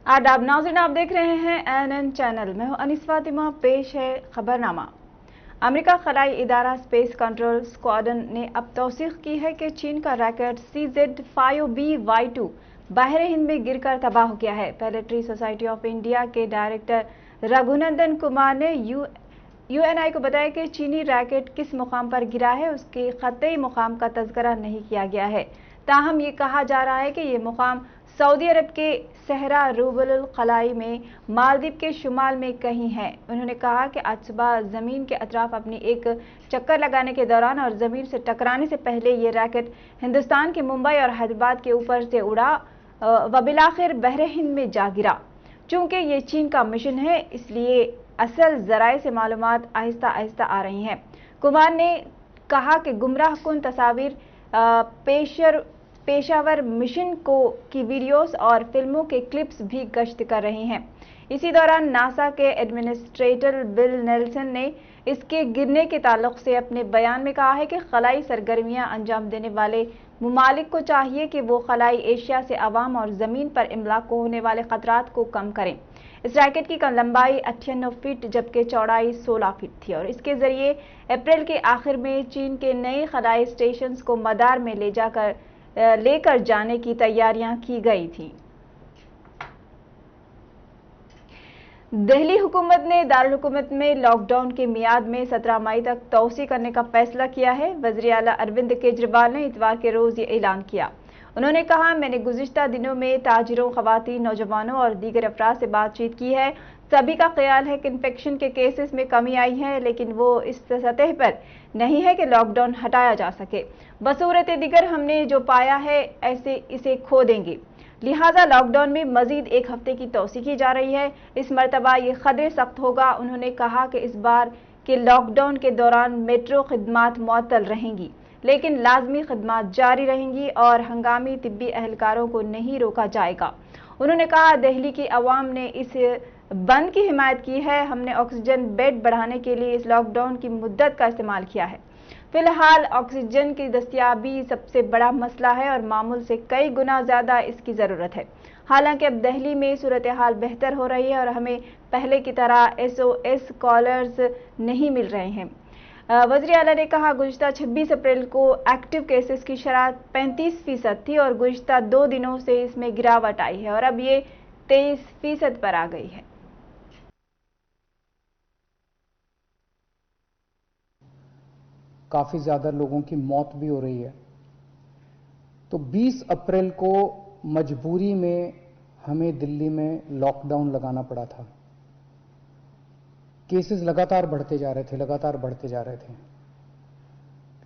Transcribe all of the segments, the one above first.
आदाब नाज़रीन, आप देख रहे हैं एएनएन चैनल। मैं हूं अनीस फातिमा। पेश है खबरनामा। अमेरिका खलाई इदारा स्पेस कंट्रोल स्क्वाड्रन ने अब तौसीक की है कि चीन का रॉकेट CZ-5B-Y2 बाहर हिंद में गिरकर तबाह हो गया है। पैलेटरी सोसाइटी ऑफ इंडिया के डायरेक्टर रघुनंदन कुमार ने यूएनआई को बताया कि चीनी रॉकेट किस मुकाम पर गिरा है उसके ख़त्ई मुकाम का तज़किरा नहीं किया गया है। ताहम ये कहा जा रहा है कि ये मुकाम सऊदी अरब के सहरा रूबुल खलाई में मालदीव के शुमाल में कहीं है। उन्होंने कहा कि आज सुबह ज़मीन के अतराफ अपनी एक चक्कर लगाने के दौरान और ज़मीन से टकराने से पहले ये रॉकेट हिंदुस्तान के मुंबई और हैदराबाद के ऊपर से उड़ा व बिलाखिर बहर हिंद में जा गिरा। चूँकि ये चीन का मिशन है, इसलिए असल ज़राए से मालूमात आहिस्ता आहिस्ता आ रही हैं। कुमार ने कहा कि गुमराह कुन तस्वीर पेशावर मिशन की वीडियोस और फिल्मों के क्लिप्स भी गश्त कर रही हैं। इसी दौरान नासा के एडमिनिस्ट्रेटर बिल नेल्सन ने इसके गिरने के ताल्लुक से अपने बयान में कहा है कि खलाई सरगर्मियां अंजाम देने वाले मुमालिक को चाहिए कि वो खलाई एशिया से अवाम और ज़मीन पर इमलाक को होने वाले खतरात को कम करें। इस रॉकेट की लंबाई 98 फीट जबकि चौड़ाई 16 फीट थी और इसके जरिए अप्रैल के आखिर में चीन के नए खलाई स्टेशन को मदार में लेकर जाने की तैयारियां की गई थी। दिल्ली हुकूमत ने दारुल हुकूमत में लॉकडाउन की मियाद में 17 मई तक तौसी करने का फैसला किया है। वज़ीर आला अरविंद केजरीवाल ने इतवार के रोज ये ऐलान किया। उन्होंने कहा, मैंने गुज़िश्ता दिनों में ताजिरों, ख़वातीन, नौजवानों और दीगर अफराद से बातचीत की है। सभी का ख्याल है कि इन्फेक्शन के केसेस में कमी आई है, लेकिन वो इस सतह पर नहीं है कि लॉकडाउन हटाया जा सके। बसूरत दिगर हमने जो पाया है इसे खो देंगे, लिहाजा लॉकडाउन में मजीद एक हफ्ते की तौसी की जा रही है। इस मरतबा ये खदरे सख्त होगा। उन्होंने कहा कि इस बार के लॉकडाउन के दौरान मेट्रो खिदमात मुअत्तल रहेंगी, लेकिन लाजमी खिदमात जारी रहेंगी और हंगामी तिब्बी एहलकारों को नहीं रोका जाएगा। उन्होंने कहा, दिल्ली की अवाम ने इस बंद की हिमायत की है। हमने ऑक्सीजन बेड बढ़ाने के लिए इस लॉकडाउन की मुद्दत का इस्तेमाल किया है। फिलहाल ऑक्सीजन की दस्तयाबी सबसे बड़ा मसला है और मामूल से कई गुना ज़्यादा इसकी ज़रूरत है। हालांकि अब दिल्ली में सूरत हाल बेहतर हो रही है और हमें पहले की तरह SOS कॉलर्स नहीं मिल रहे हैं। वज़ीर आला ने कहा, गुज़िश्ता 26 अप्रैल को एक्टिव केसेस की शरह 35% थी और गुज़िश्ता 2 दिनों से इसमें गिरावट आई है और अब ये 23% पर आ गई है। काफ़ी ज़्यादा लोगों की मौत भी हो रही है। तो 20 अप्रैल को मजबूरी में हमें दिल्ली में लॉकडाउन लगाना पड़ा था। केसेस लगातार बढ़ते जा रहे थे।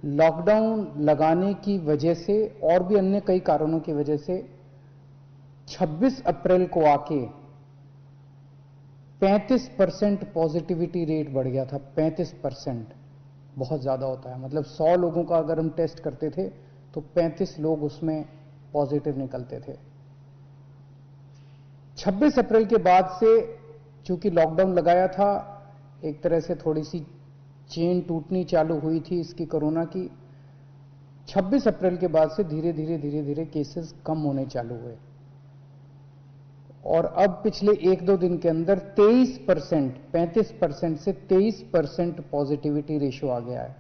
लॉकडाउन लगाने की वजह से और भी अन्य कई कारणों की वजह से 26 अप्रैल को आके 35% पॉजिटिविटी रेट बढ़ गया था। 35% बहुत ज़्यादा होता है। मतलब 100 लोगों का अगर हम टेस्ट करते थे तो 35 लोग उसमें पॉजिटिव निकलते थे। 26 अप्रैल के बाद से चूंकि लॉकडाउन लगाया था, एक तरह से थोड़ी सी चेन टूटनी चालू हुई थी इसकी कोरोना की। 26 अप्रैल के बाद से धीरे धीरे केसेस कम होने चालू हुए और अब पिछले 1-2 दिन के अंदर 23%, 35% से 23% पॉजिटिविटी रेशो आ गया है।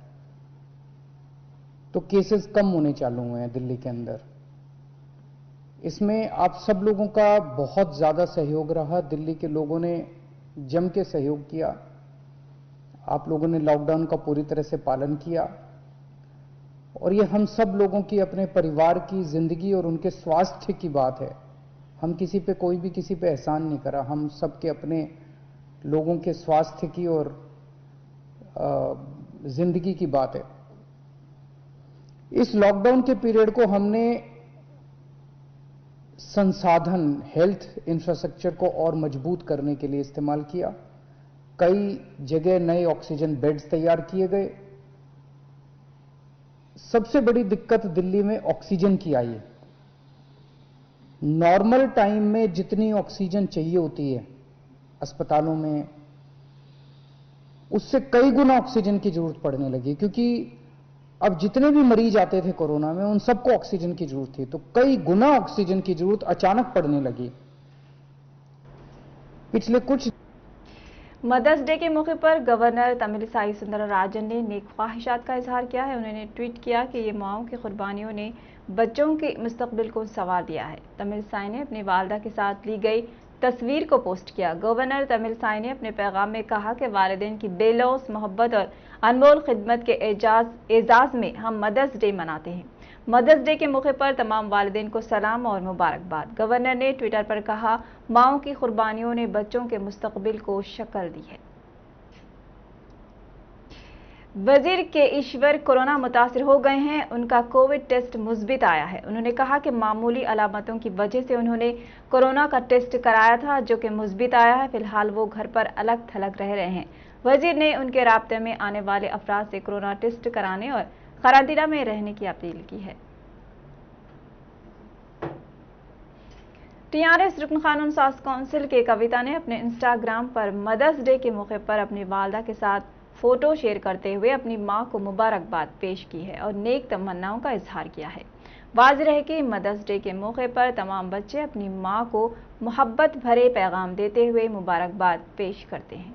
तो केसेस कम होने चालू हुए हैं दिल्ली के अंदर। इसमें आप सब लोगों का बहुत ज़्यादा सहयोग रहा। दिल्ली के लोगों ने जम के सहयोग किया। आप लोगों ने लॉकडाउन का पूरी तरह से पालन किया और ये हम सब लोगों की, अपने परिवार की जिंदगी और उनके स्वास्थ्य की बात है। हम कोई भी किसी पे एहसान नहीं करा। हम सबके अपने लोगों के स्वास्थ्य की और जिंदगी की बात है। इस लॉकडाउन के पीरियड को हमने संसाधन, हेल्थ इंफ्रास्ट्रक्चर को और मजबूत करने के लिए इस्तेमाल किया। कई जगह नए ऑक्सीजन बेड्स तैयार किए गए। सबसे बड़ी दिक्कत दिल्ली में ऑक्सीजन की आई है। नॉर्मल टाइम में जितनी ऑक्सीजन चाहिए होती है अस्पतालों में, उससे कई गुना ऑक्सीजन की जरूरत पड़ने लगी, क्योंकि अब जितने भी मरीज आते थे कोरोना में उन सबको ऑक्सीजन की जरूरत थी। तो कई गुना ऑक्सीजन की जरूरत अचानक पड़ने लगी पिछले कुछ मदर्स डे के मौके पर गवर्नर तमिलिसाई सुंदरराजन ने नेक ख्वाहिशात का इजहार किया है। उन्होंने ट्वीट किया कि ये माओं की कुर्बानियों ने बच्चों के मुस्तकबिल को संवार दिया है। तमिलिसाई ने अपनी वालदा के साथ ली गई तस्वीर को पोस्ट किया। गवर्नर तमिलिसाई ने अपने पैगाम में कहा कि वालिदैन की बेलौस मोहब्बत और अनमोल खिदमत के एजाज में हम मदर्स डे मनाते हैं। मदर्स डे के मौके पर तमाम वालिदैन को सलाम और मुबारकबाद। गवर्नर ने ट्विटर पर कहा, माओं की कुर्बानियों ने बच्चों के मुस्तकबिल को शक्ल दी है। वजीर के ईश्वर कोरोना मुतासिर हो गए हैं। उनका कोविड टेस्ट मुस्बित आया है। उन्होंने कहा कि मामूली अलामतों की वजह से उन्होंने कोरोना का टेस्ट कराया था, जो कि मुस्बित आया है। फिलहाल वो घर पर अलग थलग रह रहे हैं। वजीर ने उनके राब्ते में आने वाले अफराद से कोरोना टेस्ट कराने और क्वारंटीना में रहने की अपील की है। टीआरएस रुकन कानून साज काउंसिल के कविता ने अपने इंस्टाग्राम पर मदर्स डे के मौके पर अपनी वालदा के साथ फोटो शेयर करते हुए अपनी मां को मुबारकबाद पेश की है और नेक तमन्नाओं का इजहार किया है। वाज़ेह है कि मदर्स डे के मौके पर तमाम बच्चे अपनी मां को मोहब्बत भरे पैगाम देते हुए मुबारकबाद पेश करते हैं।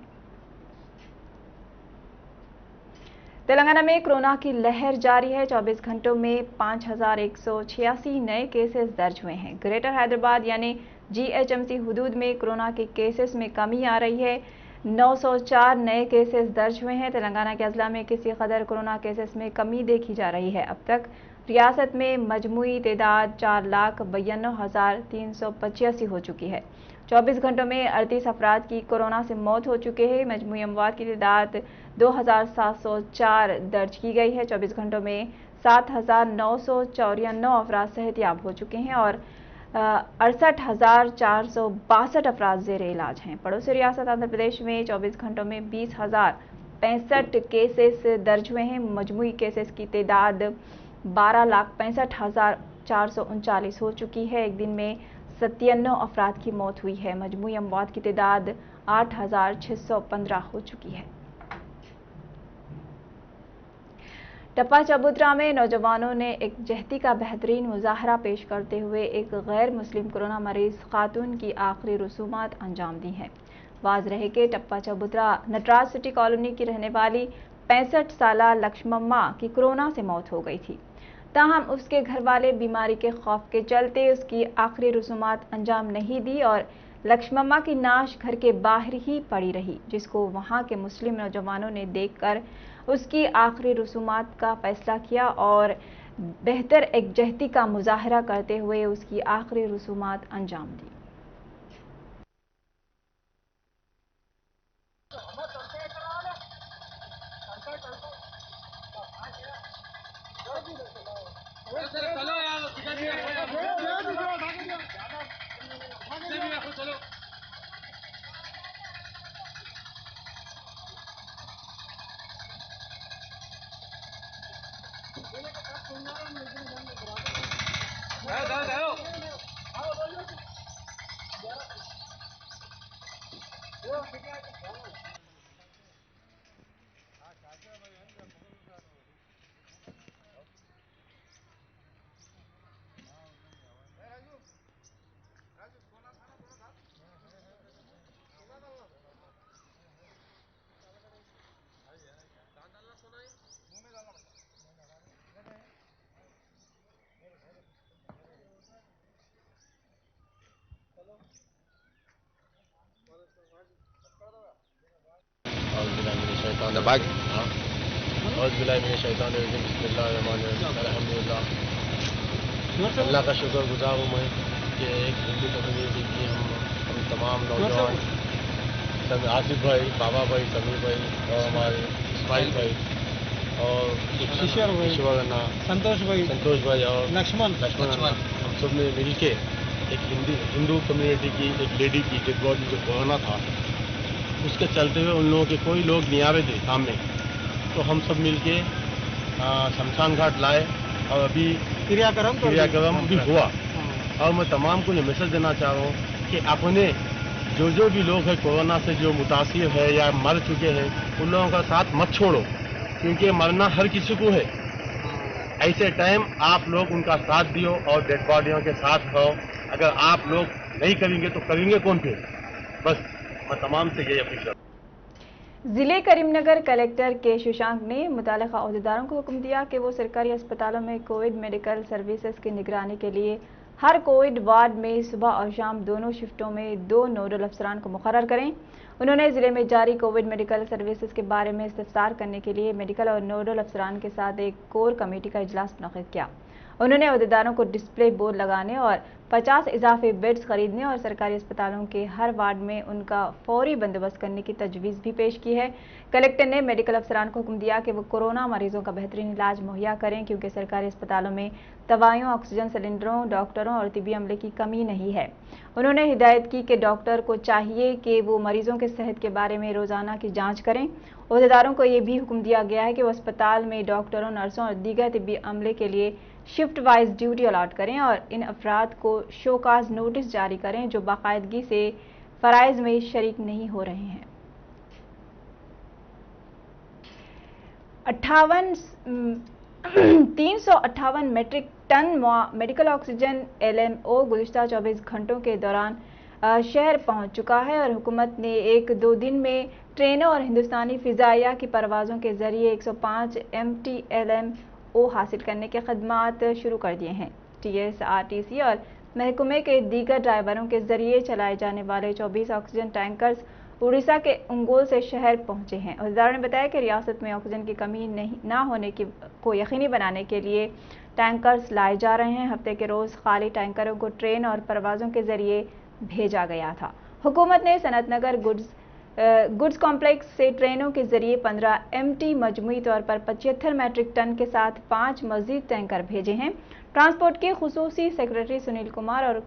तेलंगाना में कोरोना की लहर जारी है। 24 घंटों में 5186 नए केसेस दर्ज हुए हैं। ग्रेटर हैदराबाद यानी जीएचएमसी हुदूद में कोरोना के केसेस में कमी आ रही है। 904 नए केसेस दर्ज हुए हैं। तेलंगाना के अजला में किसी कदर कोरोना केसेस में कमी देखी जा रही है। अब तक रियासत में मजमूई तादाद 4,92,385 हो चुकी है। 24 घंटों में 38 अफराद की कोरोना से मौत हो चुके हैं। मजमूई अमवात की तादाद 2,704 दर्ज की गई है। 24 घंटों में 7,994 अफराद सेहतियाब हो चुके हैं और 68,462 अफराद ज़ेरे इलाज हैं। पड़ोसी रियासत आंध्र प्रदेश में 24 घंटों में 20,065 केसेस दर्ज हुए हैं। मजमूई केसेस की तादाद 12,65,439 हो चुकी है। एक दिन में 97 अफराद की मौत हुई है। मजमूई अमवात की तादाद 8,615 हो चुकी है। टप्पा चबूतरा में नौजवानों ने एक जहती का बेहतरीन मुजाहरा पेश करते हुए एक गैर मुस्लिम कोरोना मरीज खातून की आखिरी रसूमात अंजाम दी हैं। वाज़ेह है कि टप्पा चबूतरा नटराज सिटी कॉलोनी की रहने वाली 65 साला लक्ष्मम्मा की कोरोना से मौत हो गई थी। ताहम उसके घर वाले बीमारी के खौफ के चलते उसकी आखिरी रसूमात अंजाम नहीं दी और लक्ष्मम्मा की नाश घर के बाहर ही पड़ी रही, जिसको वहां के मुस्लिम नौजवानों ने देखकर उसकी आखिरी रसूमात का फैसला किया और बेहतर एकजहती का मुजाहरा करते हुए उसकी आखिरी रसूमात अंजाम दी। अल्लाह का शुक्रगुजार हूँ मैं कि एक हिंदू कम्युनिटी की हम तमाम नौजवान आसिफ भाई, बाबा भाई, समीर भाई और हमारे इस्माइल भाई और ईश्वर अन्ना, संतोष भाई और लक्ष्मण अन्ना, हम सब ने मिल के एक हिंदू कम्युनिटी की एक लेडी की डेड बॉडी जो कोरोना था उसके चलते हुए उन लोगों के कोई लोग नहीं आ रहे थे सामने, तो हम सब मिल के शमशान घाट लाए और अभी क्रियाक्रम भी हुआ। और मैं तमाम को ये मैसेज देना चाह रहा हूँ कि अपने जो भी लोग हैं कोरोना से जो मुतासिर है या मर चुके हैं उन लोगों का साथ मत छोड़ो, क्योंकि मरना हर किसी को है। ऐसे टाइम आप लोग उनका साथ दियो और डेड बॉडियों के साथ रहो। अगर आप लोग नहीं करेंगे तो करेंगे कौन फिर? बस मैं तमाम से यही अपील करता हूँ। जिले करीमनगर कलेक्टर के शशांक ने मुताल्लिका अहदेदारों को हुक्म दिया कि वो सरकारी अस्पतालों में कोविड मेडिकल सर्विसेज की निगरानी के लिए हर कोविड वार्ड में सुबह और शाम दोनों शिफ्टों में 2 नोडल अफसरान को मुकर्रर करें। उन्होंने जिले में जारी कोविड मेडिकल सर्विसेज के बारे में इस्तफसार करने के लिए मेडिकल और नोडल अफसरान के साथ एक कोर कमेटी का इजलास मुनक्किद किया। उन्होंने अहदेदारों को डिस्प्ले बोर्ड लगाने और 50 इजाफी बेड्स खरीदने और सरकारी अस्पतालों के हर वार्ड में उनका फौरी बंदोबस्त करने की तजवीज़ भी पेश की है। कलेक्टर ने मेडिकल अफसरान को हुक्म दिया कि वो कोरोना मरीजों का बेहतरीन इलाज मुहैया करें, क्योंकि सरकारी अस्पतालों में दवाइयों, ऑक्सीजन सिलेंडरों, डॉक्टरों और तिबी अमले की कमी नहीं है। उन्होंने हिदायत की कि डॉक्टर को चाहिए कि वो मरीजों के सेहत के बारे में रोजाना की जाँच करें। अहदेदारों को ये भी हुक्म दिया गया है कि वो अस्पताल में डॉक्टरों, नर्सों और दीगर तिबी अमले के लिए शिफ्ट वाइज ड्यूटी अलॉट करें और इन अफराद को शोकाज नोटिस जारी करें जो बाकायदगी से फराइज में शरीक नहीं हो रहे हैं। 358 metric ton medical oxygen LMO गुज़िश्ता 24 घंटों के दौरान शहर पहुंच चुका है और हुकूमत ने 1-2 दिन में ट्रेनों और हिंदुस्तानी फिजाइया की परवाज़ों के जरिए 105 MT LMO हासिल करने के खदमात शुरू कर दिए हैं। TSRTC और महकमे के दीगर ड्राइवरों के जरिए चलाए जाने वाले 24 ऑक्सीजन टैंकर्स उड़ीसा के अंगोल से शहर पहुंचे हैं। अहदेदारों ने बताया कि रियासत में ऑक्सीजन की कमी ना होने को यकीनी बनाने के लिए टैंकर्स लाए जा रहे हैं। हफ्ते के रोज़ खाली टैंकरों को ट्रेन और परवाज़ों के जरिए भेजा गया था। हुकूमत ने सनत नगर गुड्स कॉम्प्लेक्स से ट्रेनों के जरिए 15 MT मजमूई तौर पर 75 मीट्रिक टन के साथ 5 मजीद टैंकर भेजे हैं। ट्रांसपोर्ट के खुसूसी सेक्रेटरी सुनील कुमार और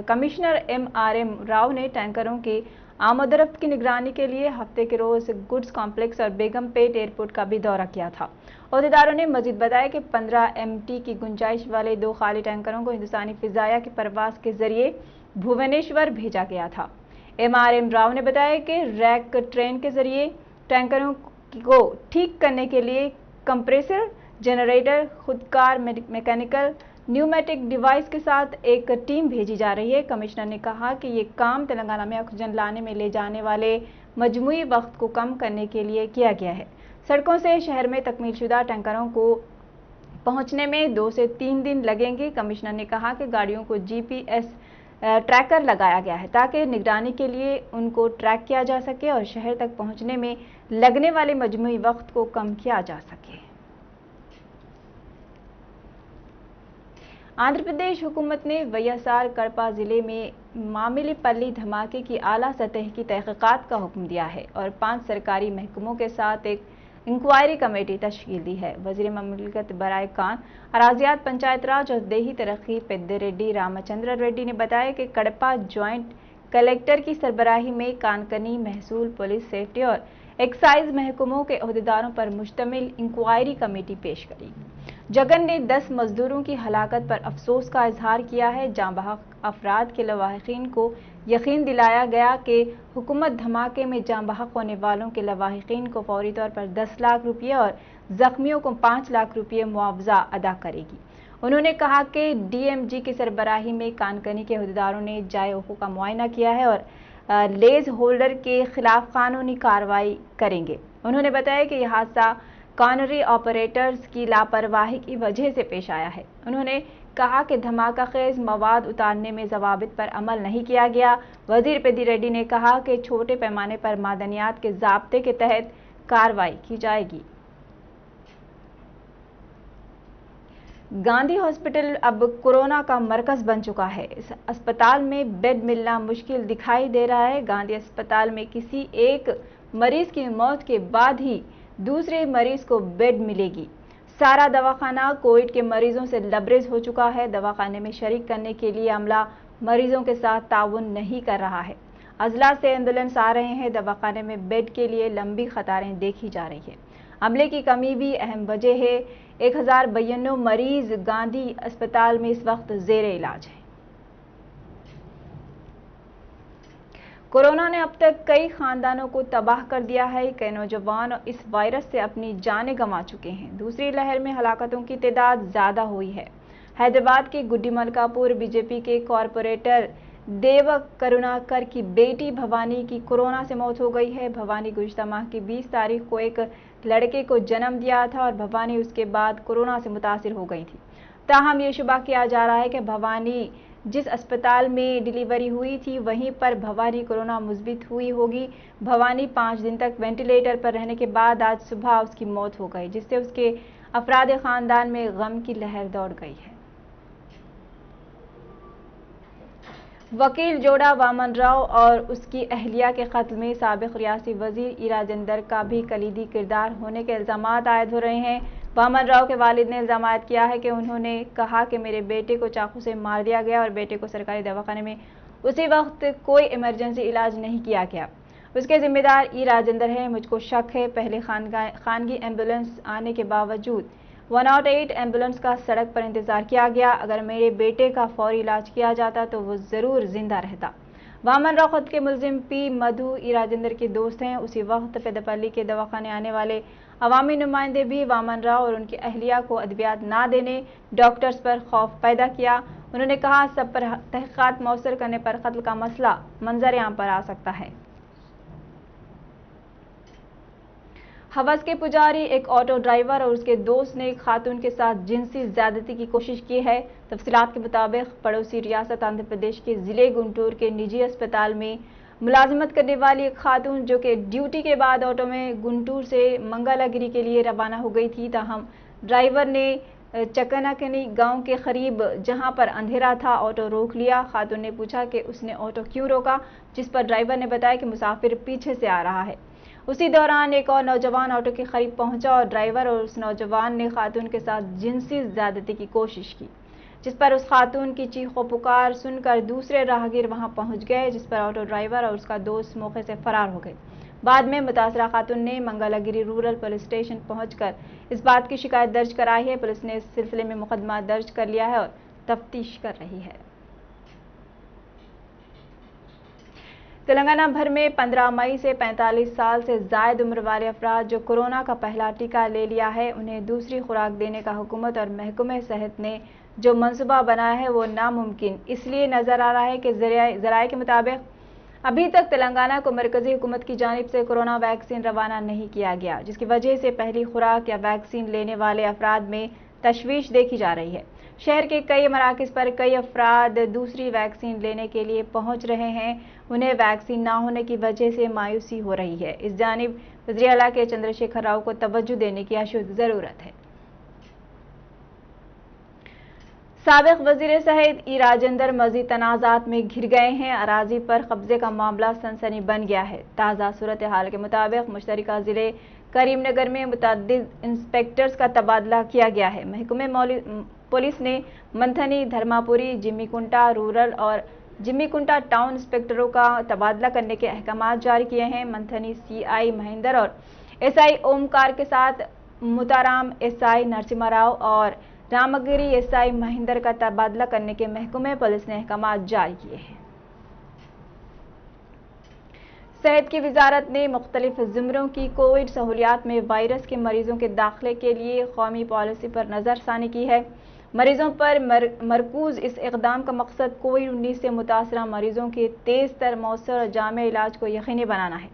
कमिश्नर MRM राव ने टैंकरों की आमदरफ्त की निगरानी के लिए हफ्ते के रोज गुड्स कॉम्प्लेक्स और बेगमपेट एयरपोर्ट का भी दौरा किया था। अहदेदारों ने मजीद बताया कि 15 MT की गुंजाइश वाले 2 खाली टैंकरों को हिंदुस्तानी फिजाया की परवाज के जरिए भुवनेश्वर भेजा गया था। MRM राव ने बताया कि रैक ट्रेन के जरिए टैंकरों को ठीक करने के लिए कंप्रेसर, जनरेटर, खुदकार मैकेनिकल न्यूमेटिक डिवाइस के साथ एक टीम भेजी जा रही है। कमिश्नर ने कहा कि ये काम तेलंगाना में ऑक्सीजन लाने में ले जाने वाले मजमूई वक्त को कम करने के लिए किया गया है। सड़कों से शहर में तकमीलशुदा टैंकरों को पहुंचने में 2 से 3 दिन लगेंगे। कमिश्नर ने कहा कि गाड़ियों को GPS ट्रैकर लगाया गया है ताकि निगरानी के लिए उनको ट्रैक किया जा सके और शहर तक पहुंचने में लगने वाले मजमूई वक्त को कम किया जा सके। आंध्र प्रदेश हुकूमत ने वैएसआर कड़पा जिले में मामिलीपल्ली धमाके की आला सतह की तहकीकात का हुक्म दिया है और 5 सरकारी महकमों के साथ एक इंक्वायरी कमेटी तश्कील दी है। वजीर ममलिकत बराए कान, अराजियात, पंचायत राज और देही तरक्की पेद्दे रामचंद्र रेड्डी ने बताया कि कड़पा ज्वाइंट कलेक्टर की सरबराही में कानकनी, महसूल, पुलिस, सेफ्टी और एक्साइज महकमों के अहदेदारों पर मुश्तमिल इंक्वायरी कमेटी पेश करी। जगन ने 10 मजदूरों की हलाकत पर अफसोस का इजहार किया है। जाँ बहक अफराद के लवाहिकीन को यकीन दिलाया गया कि हुकूमत धमाके में जाँ बहक होने वालों के लवाहिकीन को फौरी तौर पर 10 लाख रुपये और जख्मियों को 5 लाख रुपये मुआवजा अदा करेगी। उन्होंने कहा कि DMG की सरबराही में कानकनी के अहदेदारों ने जाए वक़ूअ का मुआयना किया है और लेज होल्डर के खिलाफ कानूनी कार्रवाई करेंगे। उन्होंने बताया कि यह हादसा कॉनरी ऑपरेटर्स की लापरवाही की वजह से पेश आया है। उन्होंने कहा कि धमाका खेज मवाद उतारने में जवाबित पर अमल नहीं किया गया। वजीर पेद्दी रेड्डी ने कहा कि छोटे पैमाने पर मादनियात के ज़ाब्ते के तहत कार्रवाई की जाएगी। गांधी हॉस्पिटल अब कोरोना का मरकज बन चुका है। इस अस्पताल में बेड मिलना मुश्किल दिखाई दे रहा है। गांधी अस्पताल में किसी एक मरीज की मौत के बाद ही दूसरे मरीज को बेड मिलेगी। सारा दवाखाना कोविड के मरीजों से लबरेज हो चुका है। दवाखाने में शरीक करने के लिए अमला मरीजों के साथ ताउन नहीं कर रहा है। अजला से एम्बुलेंस आ रहे हैं। दवाखाने में बेड के लिए लंबी कतारें देखी जा रही है। अमले की कमी भी अहम वजह है। 1092 मरीज गांधी अस्पताल में इस वक्त जेरे इलाज है। कोरोना ने अब तक कई खानदानों को तबाह कर दिया है। कई नौजवान इस वायरस से अपनी जानें गंवा चुके हैं। दूसरी लहर में हलाकतों की तादाद ज्यादा हुई है। हैदराबाद के गुड्डी मलकापुर बीजेपी के कॉरपोरेटर देव करुणाकर की बेटी भवानी की कोरोना से मौत हो गई है। भवानी गुज़िश्ता माह की 20 तारीख को एक लड़के को जन्म दिया था और भवानी उसके बाद कोरोना से मुतासिर हो गई थी। ताहम ये शुबा किया जा रहा है कि भवानी जिस अस्पताल में डिलीवरी हुई थी वहीं पर भवानी कोरोना मुस्बित हुई होगी। भवानी 5 दिन तक वेंटिलेटर पर रहने के बाद आज सुबह उसकी मौत हो गई, जिससे उसके अफराद खानदान में गम की लहर दौड़ गई है। वकील जोड़ा वामन राव और उसकी अहलिया के कत्ल में साबिक रियासी वजीर ई राजेंद्र का भी कलीदी किरदार होने के इल्जाम आयद हो रहे हैं। वामन राव के वालिद ने इल्जाम आयद किया है कि उन्होंने कहा कि मेरे बेटे को चाकू से मार दिया गया और बेटे को सरकारी दवाखाने में उसी वक्त कोई इमरजेंसी इलाज नहीं किया गया। उसके जिम्मेदार ई राजेंद्र है। मुझको शक है पहले खानगी एम्बुलेंस आने के बावजूद 108 एम्बुलेंस का सड़क पर इंतजार किया गया। अगर मेरे बेटे का फौरी इलाज किया जाता तो वो जरूर जिंदा रहता। वामन राव खुद के मुलजिम पी मधु ई राजेंद्र के दोस्त हैं। उसी वक्त पेदपल्ली के दवाखाने आने वाले अवामी नुमाइंदे भी वामन राव और उनकी अहलिया को अद्वियात ना देने डॉक्टर्स पर खौफ पैदा किया। उन्होंने कहा सब पर तहकीकात मौसर करने पर कत्ल का मसला मंजर आम पर आ सकता है। हवस के पुजारी एक ऑटो ड्राइवर और उसके दोस्त ने एक खातून के साथ जिनसी ज्यादती की कोशिश की है। तफसीलात के मुताबिक पड़ोसी रियासत आंध्र प्रदेश के जिले गुंटूर के निजी अस्पताल में मुलाजमत करने वाली एक खातून जो कि ड्यूटी के बाद ऑटो में गुंटूर से मंगलागिरी के लिए रवाना हो गई थी। ताहम ड्राइवर ने चकनाकनी गांव के करीब जहां पर अंधेरा था ऑटो रोक लिया। खातून ने पूछा कि उसने ऑटो क्यों रोका, जिस पर ड्राइवर ने बताया कि मुसाफिर पीछे से आ रहा है। उसी दौरान एक और नौजवान ऑटो के करीब पहुंचा और ड्राइवर और उस नौजवान ने खातून के साथ जिनसी ज्यादती की कोशिश की, जिस पर उस खातून की चीखों पुकार सुनकर दूसरे राहगीर वहां पहुंच गए, जिस पर ऑटो ड्राइवर और उसका दोस्त मौके से फरार हो गए। बाद में मुतासरा खातून ने मंगलागिरी रूरल पुलिस स्टेशन पहुंचकर इस बात की शिकायत दर्ज कराई है। पुलिस ने इस सिलसिले में मुकदमा दर्ज कर लिया है और तफ्तीश कर रही है। तेलंगाना भर में 15 मई से 45 साल से जायद उम्र वाले अफराद जो कोरोना का पहला टीका ले लिया है उन्हें दूसरी खुराक देने का हुकूमत और महकमे सेहत ने जो मंसूबा बनाया है वो नामुमकिन इसलिए नजर आ रहा है कि ज़राए के मुताबिक अभी तक तेलंगाना को मरकजी हुकूमत की जानिब से कोरोना वैक्सीन रवाना नहीं किया गया, जिसकी वजह से पहली खुराक या वैक्सीन लेने वाले अफराद में तशवीश देखी जा रही है। शहर के कई मराकज़ पर कई अफराद दूसरी वैक्सीन लेने के लिए पहुंच रहे हैं। उन्हें वैक्सीन ना होने की वजह से मायूसी हो रही है। इस जानिब वज़ीर आला के चंद्रशेखर राव को तवज्जो देने की अशद ज़रूरत है। साबिक वजीर सेहत ई राजेंद्र मजीद तनाज़ात में घिर गए हैं। अराजी पर कब्जे का मामला सनसनी बन गया है। ताज़ा सूरत हाल के मुताबिक मुश्तरका जिले करीमनगर में मुतअद्दिद इंस्पेक्टर्स का तबादला किया गया है। महकमे पुलिस ने मंथनी, धर्मापुरी, जिम्मीकुंटा रूरल और जिम्मीकुंटा टाउन इंस्पेक्टरों का तबादला करने के अहकाम जारी किए हैं। मंथनी CI महेंद्र और SI ओमकार के साथ मुताराम SI नरसिम्हा राव और रामगिरी SI महेंद्र का तबादला करने के महकमे पुलिस ने अहकाम जारी किए हैं। सेहत की वजारत ने मुख्तलिफ ज़ुमरों की कोविड सहूलियात में वायरस के मरीजों के दाखिले के लिए कौमी पॉलिसी पर नज़रसानी की है। मरीजों पर मरकूज इस इक़दाम का मकसद कोविड-19 से मुतासरा मरीजों के तेज़ तर मौसर और जामे इलाज को यकीनी बनाना है।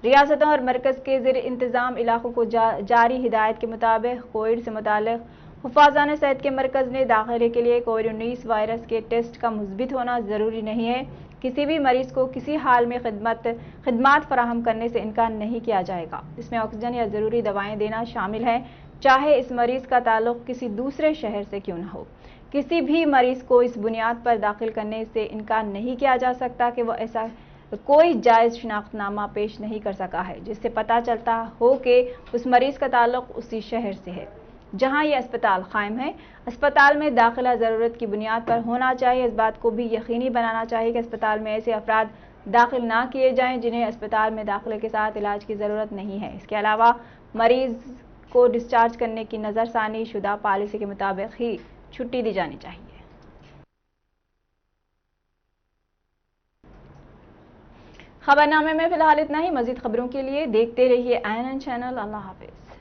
रियासतों और मरकज़ के ज़ेर इंतज़ाम इलाकों को जारी हिदायत के मुताबिक कोविड से मुताल्लिक़ हुफ़ाज़ान सेहत के मरकज़ ने दाखिले के लिए कोविड-19 वायरस के टेस्ट का मुस्बित होना ज़रूरी नहीं है। किसी भी मरीज को किसी हाल में खिदमात फराहम करने से इनकार नहीं किया जाएगा। इसमें ऑक्सीजन या ज़रूरी दवाएं देना शामिल है, चाहे इस मरीज का ताल्लुक किसी दूसरे शहर से क्यों न हो। किसी भी मरीज को इस बुनियाद पर दाखिल करने से इनकार नहीं किया जा सकता कि वह ऐसा कोई जायज़ शनाख्तनामा पेश नहीं कर सका है जिससे पता चलता हो कि उस मरीज का ताल्लुक उसी शहर से है जहां ये अस्पताल कायम है। अस्पताल में दाखिला ज़रूरत की बुनियाद पर होना चाहिए। इस बात को भी यकीनी बनाना चाहिए कि अस्पताल में ऐसे अफराद दाखिल ना किए जाएं जिन्हें अस्पताल में दाखिले के साथ इलाज की ज़रूरत नहीं है। इसके अलावा मरीज को डिस्चार्ज करने की नज़रसानी शुदा पॉलिसी के मुताबिक ही छुट्टी दी जानी चाहिए। खबरनामे में फिलहाल इतना ही। मज़ीद खबरों के लिए देखते रहिए INN चैनल। अल्लाह हाफिज़।